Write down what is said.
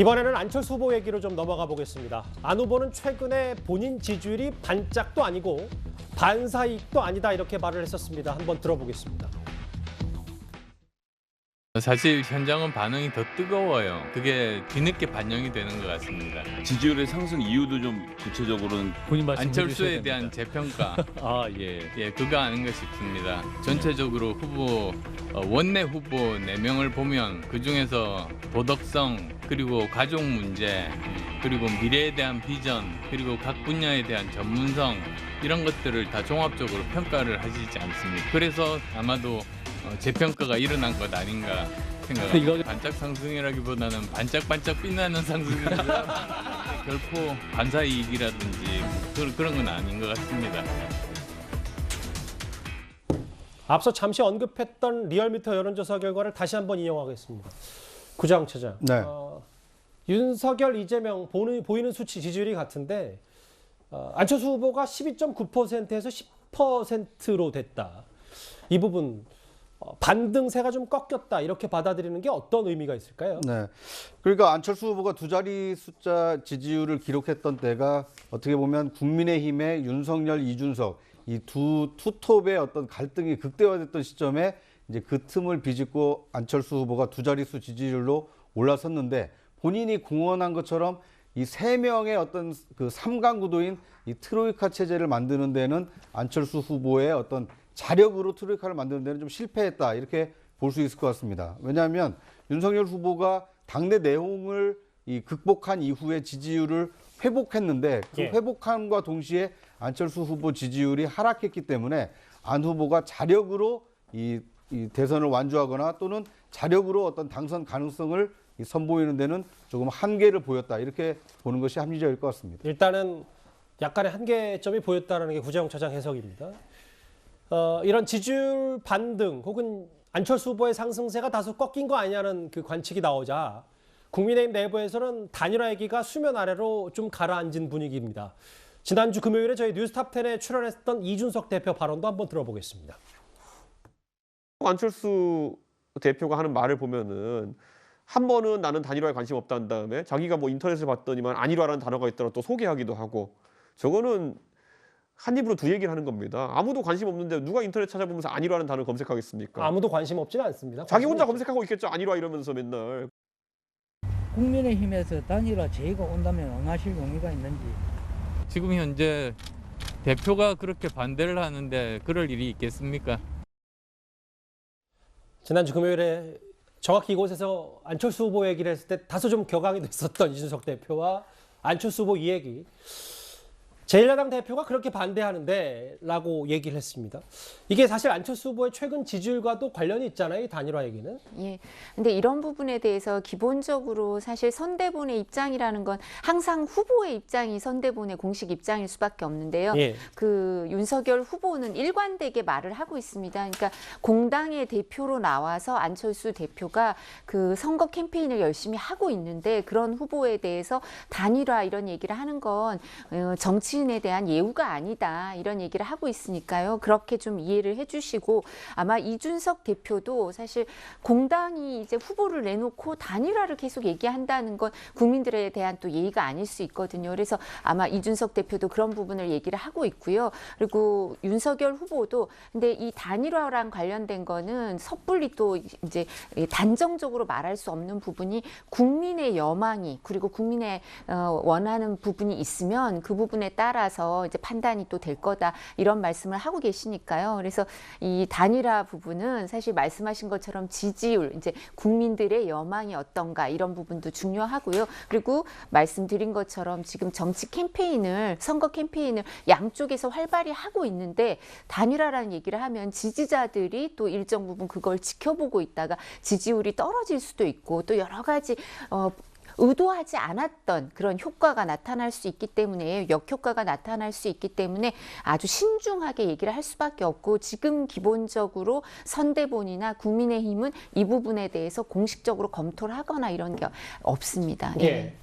이번에는 안철수 후보 얘기로 좀 넘어가 보겠습니다. 안 후보는 최근에 본인 지지율이 반짝도 아니고 반사이익도 아니다 이렇게 말을 했었습니다. 한번 들어보겠습니다. 사실 현장은 반응이 더 뜨거워요. 그게 뒤늦게 반영이 되는 것 같습니다. 지지율의 상승 이유도 좀 구체적으로는 본인 말씀 안철수에 대한 재평가, 그거 아닌가 싶습니다. 전체적으로 후보 원내 후보 4명을 보면 그 중에서 도덕성 그리고 가족 문제 그리고 미래에 대한 비전 그리고 각 분야에 대한 전문성 이런 것들을 다 종합적으로 평가를 하시지 않습니까? 그래서 아마도 재평가가 일어난 것 아닌가 생각합니다. 반짝 상승이라기보다는 반짝반짝 빛나는 상승이라 결코 반사이익이라든지 그런 건 아닌 것 같습니다. 앞서 잠시 언급했던 리얼미터 여론조사 결과를 다시 한번 인용하겠습니다. 구자영 차장, 네. 윤석열, 이재명 보이는 수치 지지율이 같은데 안철수 후보가 12.9%에서 10%로 됐다. 이 부분 반등세가 좀 꺾였다 이렇게 받아들이는 게 어떤 의미가 있을까요? 네. 그러니까 안철수 후보가 두 자리 숫자 지지율을 기록했던 때가 어떻게 보면 국민의힘의 윤석열, 이준석 이 두 투톱의 어떤 갈등이 극대화됐던 시점에 이제 그 틈을 비집고 안철수 후보가 두 자릿수 지지율로 올라섰는데 본인이 공언한 것처럼 이 세 명의 어떤 그 삼강 구도인 이 트로이카 체제를 만드는 데는 안철수 후보의 어떤 자력으로 트로이카를 만드는 데는 좀 실패했다 이렇게 볼 수 있을 것 같습니다. 왜냐하면 윤석열 후보가 당내 내홍을 극복한 이후에 지지율을 회복했는데 그 회복함과 동시에 안철수 후보 지지율이 하락했기 때문에 안 후보가 자력으로 이 대선을 완주하거나 또는 자력으로 어떤 당선 가능성을 선보이는 데는 조금 한계를 보였다 이렇게 보는 것이 합리적일 것 같습니다. 일단은 약간의 한계점이 보였다는 게 구자영 차장 해석입니다. 이런 지지율 반등 혹은 안철수 후보의 상승세가 다소 꺾인 거 아니냐는 그 관측이 나오자 국민의힘 내부에서는 단일화 얘기가 수면 아래로 좀 가라앉은 분위기입니다. 지난주 금요일에 저희 뉴스탑10에 출연했던 이준석 대표 발언도 한번 들어보겠습니다. 안철수 대표가 하는 말을 보면은 한 번은 나는 단일화에 관심 없다는 다음에 자기가 뭐 인터넷을 봤더니만 안일화라는 단어가 있더라 또 소개하기도 하고 저거는 한 입으로 두 얘기를 하는 겁니다. 아무도 관심 없는데 누가 인터넷 찾아보면서 안일화라는 단어 검색하겠습니까? 아무도 관심 없지는 않습니다. 자기 혼자 검색하고 있겠죠. 안일화 이러면서 맨날. 국민의힘에서 단일화 제의가 온다면 응하실 용의가 있는지. 지금 현재 대표가 그렇게 반대를 하는데 그럴 일이 있겠습니까? 지난주 금요일에 정확히 이곳에서 안철수 후보 얘기를 했을 때 다소 좀 격앙이 됐었던 이준석 대표와 안철수 후보 이 얘기. 제1야당 대표가 그렇게 반대하는데 라고 얘기를 했습니다. 이게 사실 안철수 후보의 최근 지지율과도 관련이 있잖아요. 이 단일화 얘기는. 예. 근데 이런 부분에 대해서 기본적으로 사실 선대본의 입장이라는 건 항상 후보의 입장이 선대본의 공식 입장일 수밖에 없는데요. 예. 그 윤석열 후보는 일관되게 말을 하고 있습니다. 그러니까 공당의 대표로 나와서 안철수 대표가 그 선거 캠페인을 열심히 하고 있는데 그런 후보에 대해서 단일화 이런 얘기를 하는 건 정치인에 대한 예우가 아니다 이런 얘기를 하고 있으니까요. 그렇게 좀 이해를 해주시고 아마 이준석 대표도 사실 공당이 이제 후보를 내놓고 단일화를 계속 얘기한다는 건 국민들에 대한 또 예의가 아닐 수 있거든요. 그래서 아마 이준석 대표도 그런 부분을 얘기를 하고 있고요. 그리고 윤석열 후보도 근데 이 단일화랑 관련된 거는 섣불리 또 이제 단정적으로 말할 수 없는 부분이 국민의 여망이 그리고 국민의 원하는 부분이 있으면 그 부분에 따라서 이제 판단이 또 될 거다 이런 말씀을 하고 계시니까요. 그래서 이 단일화 부분은 사실 말씀하신 것처럼 지지율, 이제 국민들의 여망이 어떤가 이런 부분도 중요하고요. 그리고 말씀드린 것처럼 지금 정치 캠페인을 선거 캠페인을 양쪽에서 활발히 하고 있는데 단일화라는 얘기를 하면 지지자들이 또 일정 부분 그걸 지켜보고 있다가 지지율이 떨어질 수도 있고 또 여러 가지 의도하지 않았던 그런 효과가 나타날 수 있기 때문에 역효과가 나타날 수 있기 때문에 아주 신중하게 얘기를 할 수밖에 없고 지금 기본적으로 선대본이나 국민의힘은 이 부분에 대해서 공식적으로 검토를 하거나 이런 게 없습니다. 예.